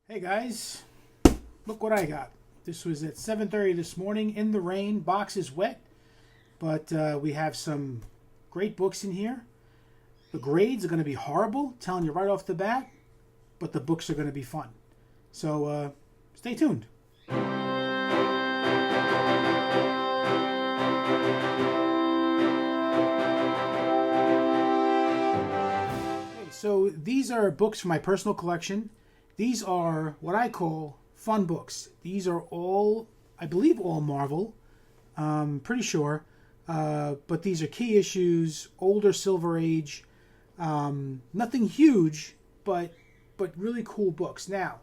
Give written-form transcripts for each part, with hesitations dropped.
Hey guys, look what I got. This was at 7:30 this morning in the rain. Box is wet, but we have some great books in here. The grades are going to be horrible, telling you right off the bat, but the books are going to be fun. So stay tuned. Okay, so these are books from my personal collection. These are what I call fun books. These are all, I believe, all Marvel. Pretty sure. But these are key issues, older Silver Age. Nothing huge, but really cool books. Now,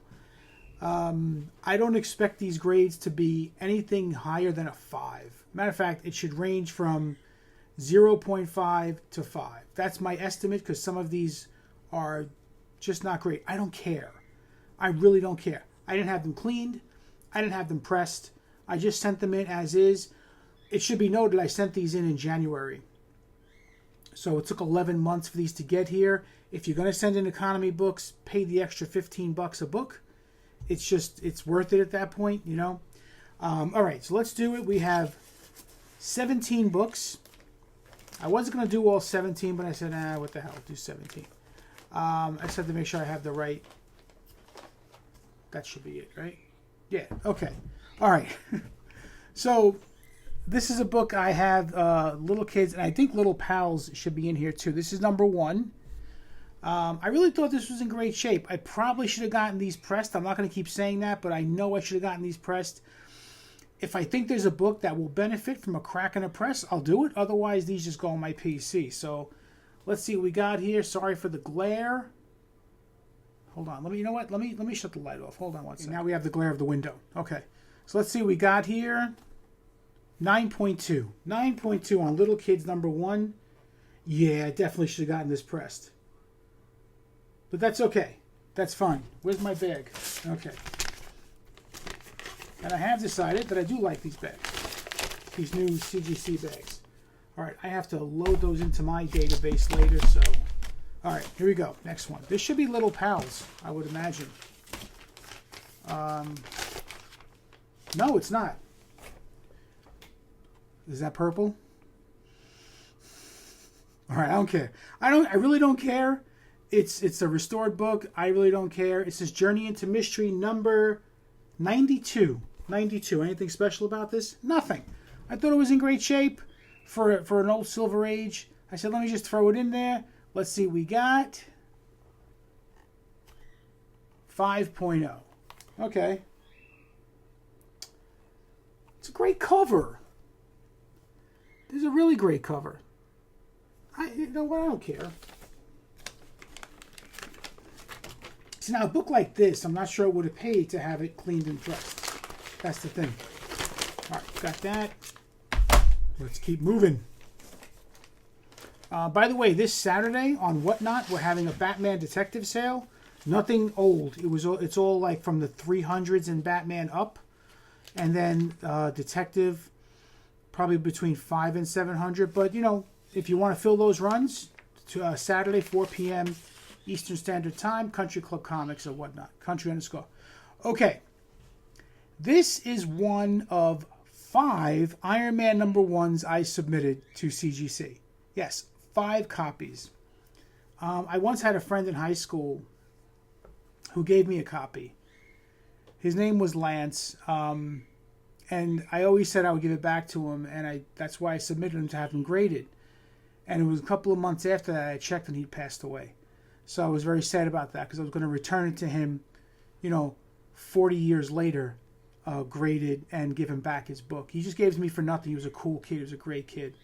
I don't expect these grades to be anything higher than a 5. Matter of fact, it should range from 0.5 to 5. That's my estimate because some of these are just not great. I don't care. I really don't care. I didn't have them cleaned. I didn't have them pressed. I just sent them in as is. It should be noted I sent these in January. So it took 11 months for these to get here. If you're going to send in economy books, pay the extra $15 a book. It's worth it at that point, you know. All right, so let's do it. We have 17 books. I wasn't going to do all 17, but I said, what the hell, do 17. I just have to make sure I have the right. That should be it, right? Yeah, okay. All right. So this is a book I have little kids, and I think little pals should be in here too. This is number 1. I really thought this was in great shape. I probably should have gotten these pressed. I'm not going to keep saying that, but I know I should have gotten these pressed. If I think there's a book that will benefit from a crack in a press, I'll do it. Otherwise, these just go on my PC. So let's see what we got here. Sorry for the glare. Hold on. You know what? Let me shut the light off. Hold on one second. Now we have the glare of the window. Okay. So let's see what we got here. 9.2. 9.2 on Little Kids number 1. Yeah, I definitely should have gotten this pressed. But that's okay. That's fine. Where's my bag? Okay. And I have decided that I do like these bags. These new CGC bags. All right. I have to load those into my database later, so... All right, here we go. Next one. This should be Little Pals, I would imagine. No, it's not. Is that purple? All right, I don't care. I really don't care. It's a restored book. I really don't care. It says Journey into Mystery number 92. 92. Anything special about this? Nothing. I thought it was in great shape for an old Silver Age. I said, let me just throw it in there. Let's see what we got. 5.0. Okay. It's a great cover. This is a really great cover. You know what? I don't care. See, now a book like this, I'm not sure it would have paid to have it cleaned and pressed. That's the thing. All right, got that. Let's keep moving. By the way, this Saturday on Whatnot, we're having a Batman detective sale. Nothing old. It's all like from the 300s and Batman up. And then detective, probably between 500 and 700. But, you know, if you want to fill those runs, to Saturday, 4 p.m. Eastern Standard Time, Country Club Comics or Whatnot. Country_. Okay. This is one of 5 Iron Man number 1s I submitted to CGC. Yes. 5 copies. I once had a friend in high school who gave me a copy. His name was Lance, and I always said I would give it back to him, and that's why I submitted him to have him graded. And it was a couple of months after that I checked and he'd passed away. So I was very sad about that because I was going to return it to him, 40 years later, graded, and give him back his book. He just gave it to me for nothing. He was a cool kid. He was a great kid.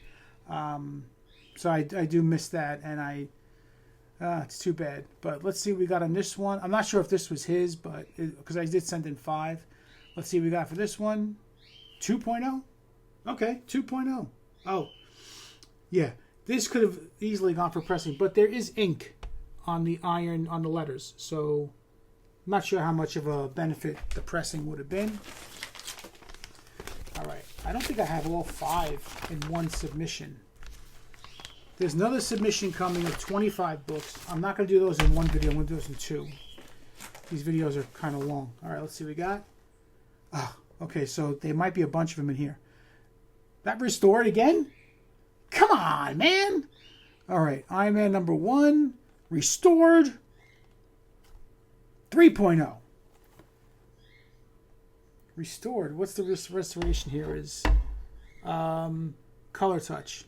So I do miss that, and it's too bad. But let's see what we got on this one. I'm not sure if this was his, but because I did send in 5. Let's see what we got for this one. 2.0? Okay, 2.0. Oh, yeah. This could have easily gone for pressing, but there is ink on the iron on the letters, so I'm not sure how much of a benefit the pressing would have been. All right. I don't think I have all 5 in one submission. There's another submission coming of 25 books. I'm not going to do those in one video. I'm going to do those in 2. These videos are kind of long. All right, let's see what we got. Oh, okay, so there might be a bunch of them in here. That restored again? Come on, man. All right, Iron Man number 1, restored 3.0. Restored. What's the restoration here is? Color touch.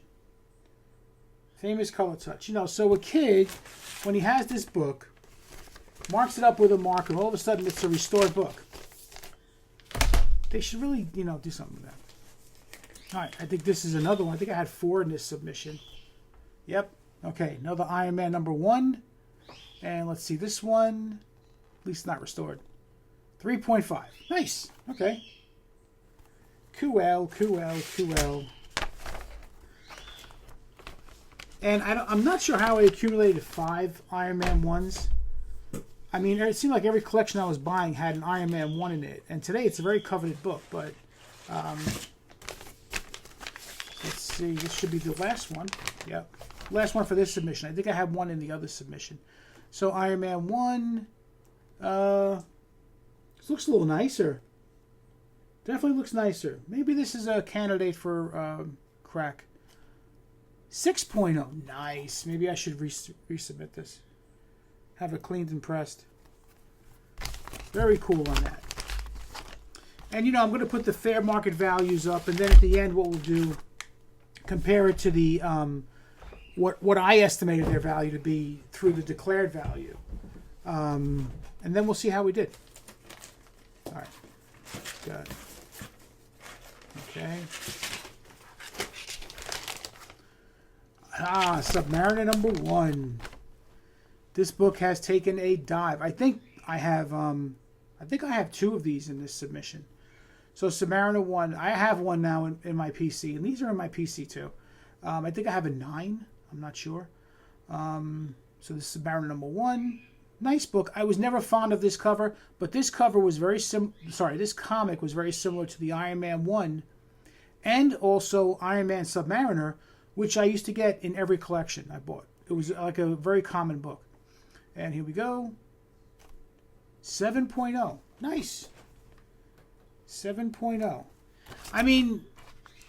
Famous color touch. You know, so a kid, when he has this book, marks it up with a marker, and all of a sudden it's a restored book. They should really, you know, do something with that. All right, I think this is another one. I think I had 4 in this submission. Yep. Okay, another Iron Man number 1. And let's see, this one, at least not restored. 3.5. Nice. Okay. Cool. And I'm not sure how I accumulated 5 Iron Man 1s. I mean, it seemed like every collection I was buying had an Iron Man 1 in it. And today it's a very coveted book, but let's see. This should be the last one. Yep. Last one for this submission. I think I have 1 in the other submission. So Iron Man 1. This looks a little nicer. Definitely looks nicer. Maybe this is a candidate for crack. 6.0. Nice. Maybe I should resubmit this. Have it cleaned and pressed. Very cool on that. And, you know, I'm going to put the fair market values up. And then at the end, what we'll do, compare it to the what I estimated their value to be through the declared value. And then we'll see how we did. All right. Got it. Okay. Submariner number 1. This book has taken a dive. I think I have 2 of these in this submission. So Submariner 1, I have one now in my PC, and these are in my PC too. I think I have a 9. I'm not sure. So this is Submariner number 1. Nice book. I was never fond of this cover, but this cover was this comic was very similar to the Iron Man 1 and also Iron Man Submariner, which I used to get in every collection I bought. It was like a very common book. And here we go. 7.0. Nice. 7.0. I mean,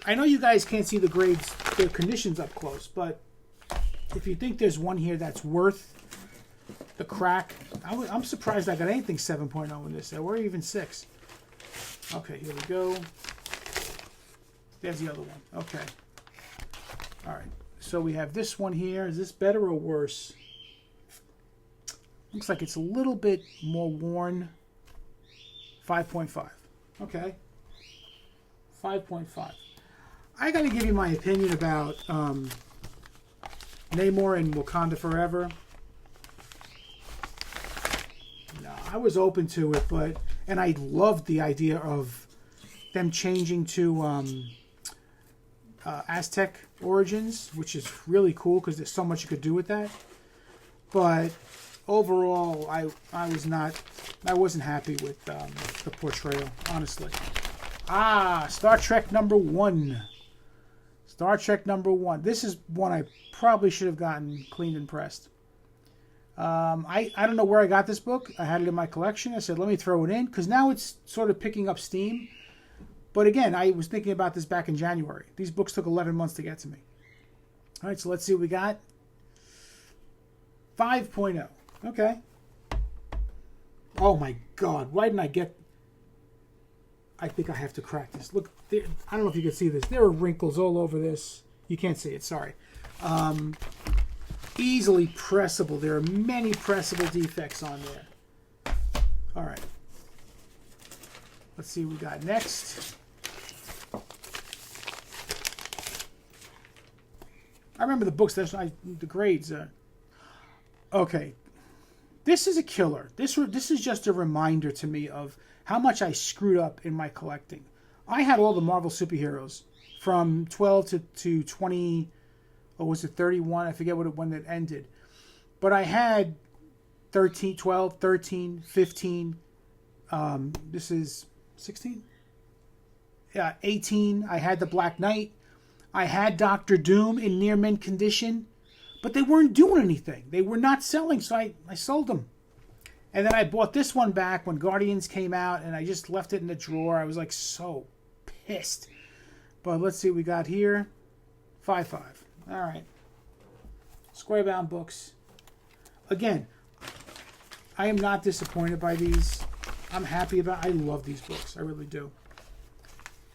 I know you guys can't see the grades, the conditions up close, but if you think there's one here that's worth the crack, I'm surprised I got anything 7.0 in this. Or even 6. Okay, here we go. There's the other one. Okay. All right. So we have this one here. Is this better or worse? Looks like it's a little bit more worn. 5.5. Okay. 5.5. I got to give you my opinion about Namor and Wakanda Forever. No, I was open to it, and I loved the idea of them changing to Aztec origins, which is really cool because there's so much you could do with that. But overall, I wasn't happy with the portrayal, honestly. Star Trek number 1. Star Trek number 1. This is one I probably should have gotten cleaned and pressed. I don't know where I got this book. I had it in my collection. I said, let me throw it in, because now it's sort of picking up steam. But again, I was thinking about this back in January. These books took 11 months to get to me. All right, so let's see what we got. 5.0. Okay. Oh my God. Why didn't I get... I think I have to crack this. Look, there, I don't know if you can see this. There are wrinkles all over this. You can't see it, sorry. Easily pressable. There are many pressable defects on there. All right. Let's see what we got next. I remember the books. The grades. Okay. This is a killer. This is just a reminder to me of how much I screwed up in my collecting. I had all the Marvel superheroes from 12 to 20, or was it 31? I forget when it ended. But I had 13, 12, 13, 15. This is 16? Yeah, 18. I had the Black Knight. I had Doctor Doom in near mint condition. But they weren't doing anything. They were not selling, so I sold them. And then I bought this one back when Guardians came out, and I just left it in the drawer. I was like so pissed. But let's see what we got here. 5.5. All right. Square-bound books. Again, I am not disappointed by these. I'm happy about. I love these books. I really do.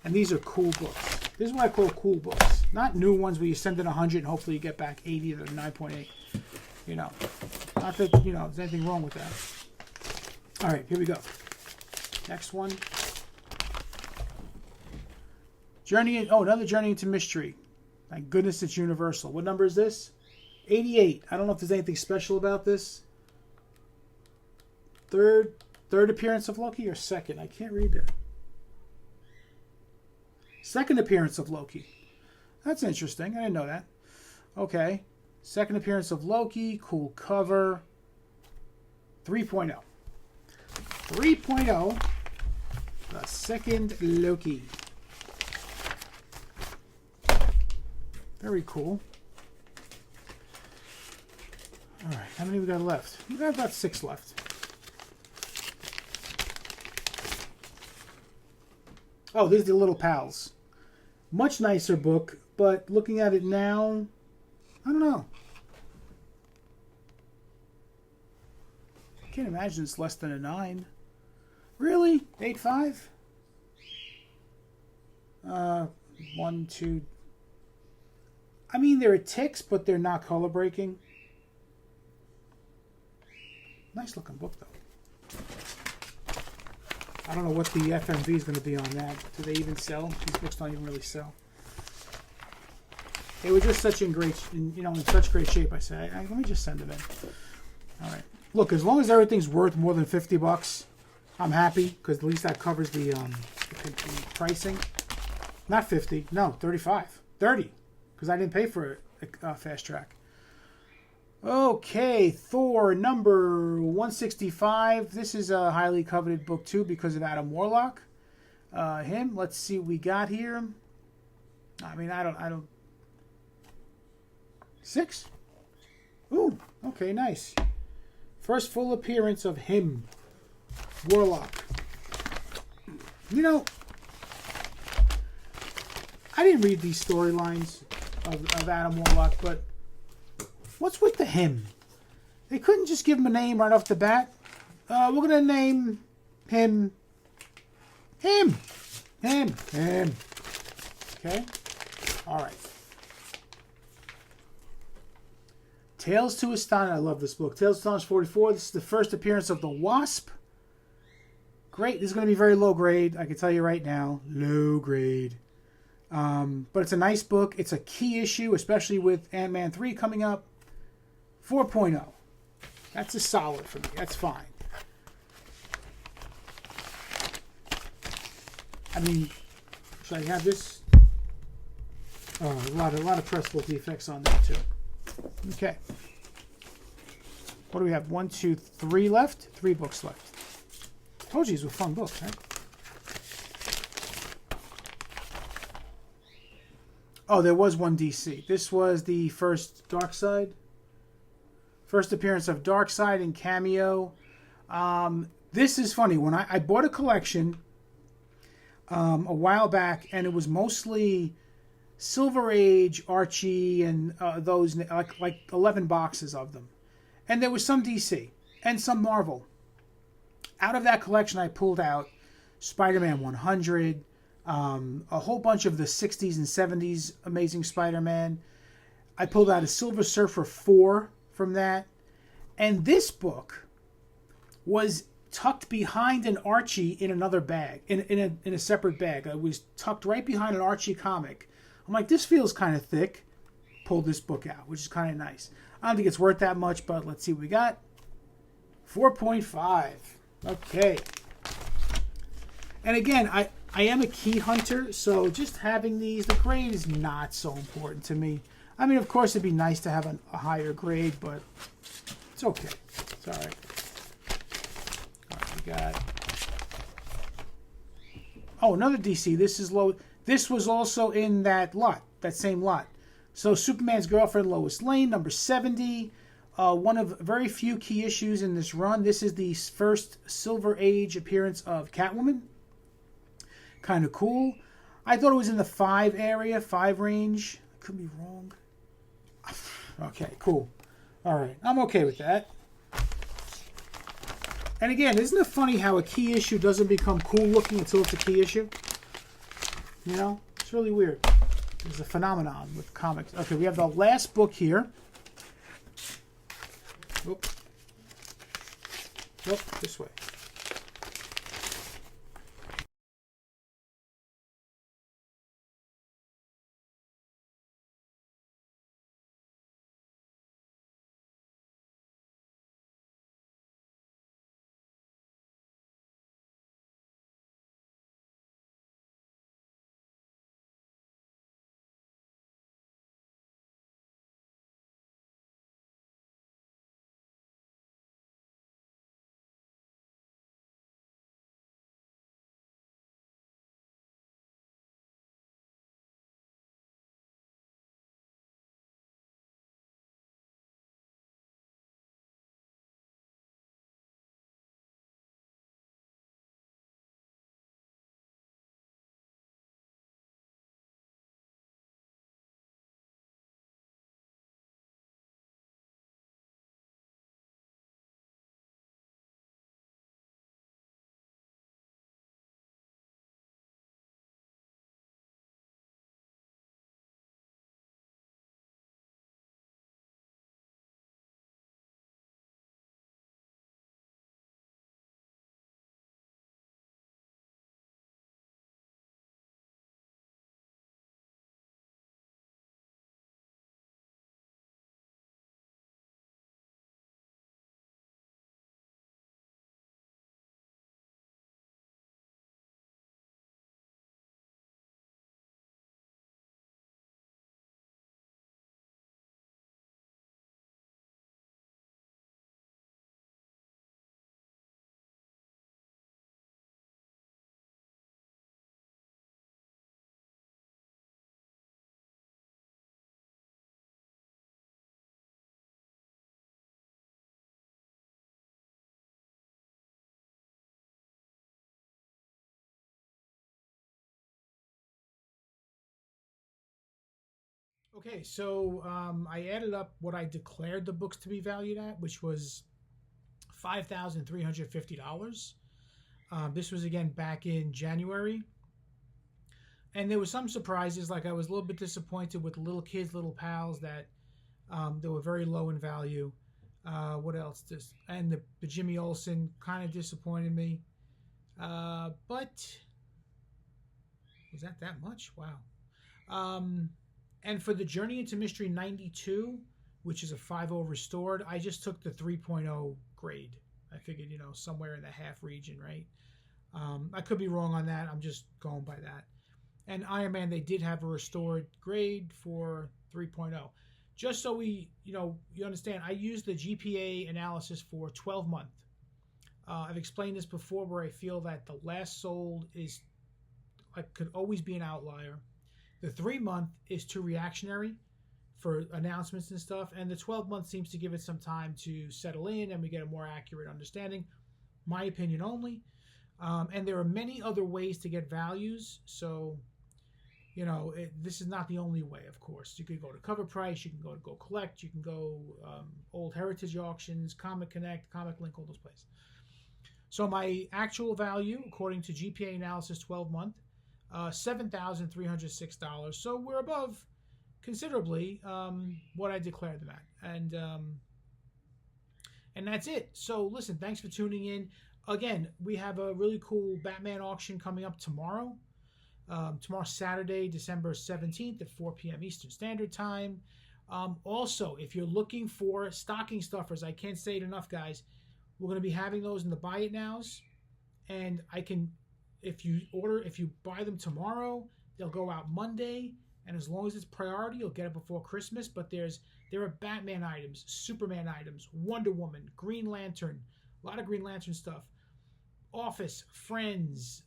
And these are cool books. This is what I call cool books. Not new ones where you send in 100 and hopefully you get back 80 or 9.8. You know. Not that, you know, there's anything wrong with that. All right, here we go. Next one. Another Journey into Mystery. Thank goodness it's Universal. What number is this? 88. I don't know if there's anything special about this. Third appearance of Loki or second? I can't read that. Second appearance of Loki. That's interesting. I didn't know that. Okay. Second appearance of Loki. Cool cover. 3.0. 3.0. The second Loki. Very cool. All right. How many we got left? We got about 6 left. Oh, there's the Little Pals. Much nicer book, but looking at it now, I don't know. I can't imagine it's less than a 9. Really? 8.5? 1, 2. I mean, there are ticks, but they're not color breaking. Nice looking book, though. I don't know what the FMV is going to be on that. Do they even sell? These books don't even really sell. They were just such in such great shape. I said, let me just send them in. All right. Look, as long as everything's worth more than $50, I'm happy because at least that covers the pricing. Not 50, no, 35, 30, because I didn't pay for a fast track. Okay, Thor number 165. This is a highly coveted book too because of Adam Warlock. Let's see what we got here. I mean, I don't. 6? Ooh, okay, nice. First full appearance of him, Warlock. You know, I didn't read these storylines of Adam Warlock, but what's with the him? They couldn't just give him a name right off the bat. We're going to name him. Okay? All right. Tales to Astonish. I love this book. Tales to Astonish 44. This is the first appearance of the Wasp. Great. This is going to be very low grade. I can tell you right now. Low grade. But it's a nice book. It's a key issue, especially with Ant-Man 3 coming up. 4.0. That's a solid for me. That's fine. I mean, should I have this? Oh, a lot of pressable defects on there too. Okay. What do we have? 1, 2, 3 left? 3 books left. Told you these were fun books, right? Oh, there was one DC. This was the first Darkseid. First appearance of Darkseid in Cameo. This is funny. When I bought a collection a while back, and it was mostly Silver Age, Archie, and those, like 11 boxes of them. And there was some DC and some Marvel. Out of that collection, I pulled out Spider-Man 100, a whole bunch of the 60s and 70s Amazing Spider-Man. I pulled out a Silver Surfer 4 from that. And this book was tucked behind an Archie in another bag, in a separate bag. It was tucked right behind an Archie comic. I'm like, this feels kind of thick. Pulled this book out, which is kind of nice. I don't think it's worth that much, but let's see what we got. 4.5. Okay. And again, I am a key hunter, so just having these, the grade is not so important to me. I mean, of course, it'd be nice to have a higher grade, but it's okay. It's all right. All right, we got... Oh, another DC. This is low. This was also in that lot, that same lot. So Superman's Girlfriend, Lois Lane, number 70. one of very few key issues in this run. This is the first Silver Age appearance of Catwoman. Kind of cool. I thought it was in the 5 area, 5 range. Could be wrong. Okay, cool. All right, I'm okay with that. And again, isn't it funny how a key issue doesn't become cool looking until it's a key issue? You know, it's really weird. There's a phenomenon with comics. Okay, we have the last book here. Oop. Nope, this way. Okay, so I added up what I declared the books to be valued at, which was $5,350. This was again back in January. And there were some surprises, like I was a little bit disappointed with Little Kids, Little Pals, that they were very low in value. What else? And the Jimmy Olsen kind of disappointed me. But was that much? Wow. And for the Journey into Mystery 92, which is a 5.0 restored, I just took the 3.0 grade. I figured, somewhere in the half region, right? I could be wrong on that. I'm just going by that. And Iron Man, they did have a restored grade for 3.0. Just so you understand, I used the GPA analysis for 12 month. I've explained this before, where I feel that the last sold could always be an outlier. The 3 month is too reactionary for announcements and stuff, and the 12 month seems to give it some time to settle in and we get a more accurate understanding. My opinion only. And there are many other ways to get values, so this is not the only way, of course. You could go to Cover Price, you can go to Go Collect, you can go Old Heritage Auctions, Comic Connect, Comic Link, all those places. So my actual value, according to GPA analysis 12 month, $7,306. So we're above considerably what I declared them at. And that's it. So listen, thanks for tuning in. Again, we have a really cool Batman auction coming up tomorrow. Tomorrow, Saturday, December 17th at 4 p.m. Eastern Standard Time. Also, if you're looking for stocking stuffers, I can't say it enough, guys. We're going to be having those in the Buy It Nows. And if you buy them tomorrow, they'll go out Monday. And as long as it's priority, you'll get it before Christmas. But there are Batman items, Superman items, Wonder Woman, Green Lantern, a lot of Green Lantern stuff, Office, Friends,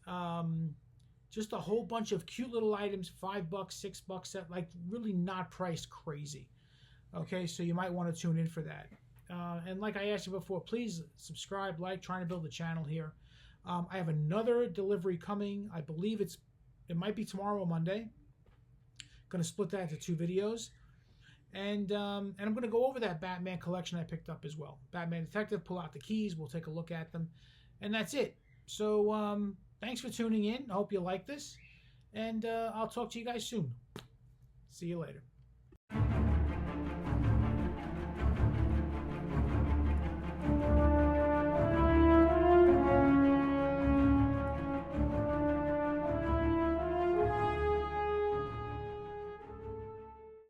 just a whole bunch of cute little items, $5, $6, really not priced crazy. Okay, so you might want to tune in for that. And like I asked you before, please subscribe, like, trying to build the channel here. I have another delivery coming. I believe it might be tomorrow or Monday. Going to split that into 2 videos. And I'm going to go over that Batman collection I picked up as well. Batman Detective, pull out the keys. We'll take a look at them. And that's it. So thanks for tuning in. I hope you like this. And I'll talk to you guys soon. See you later.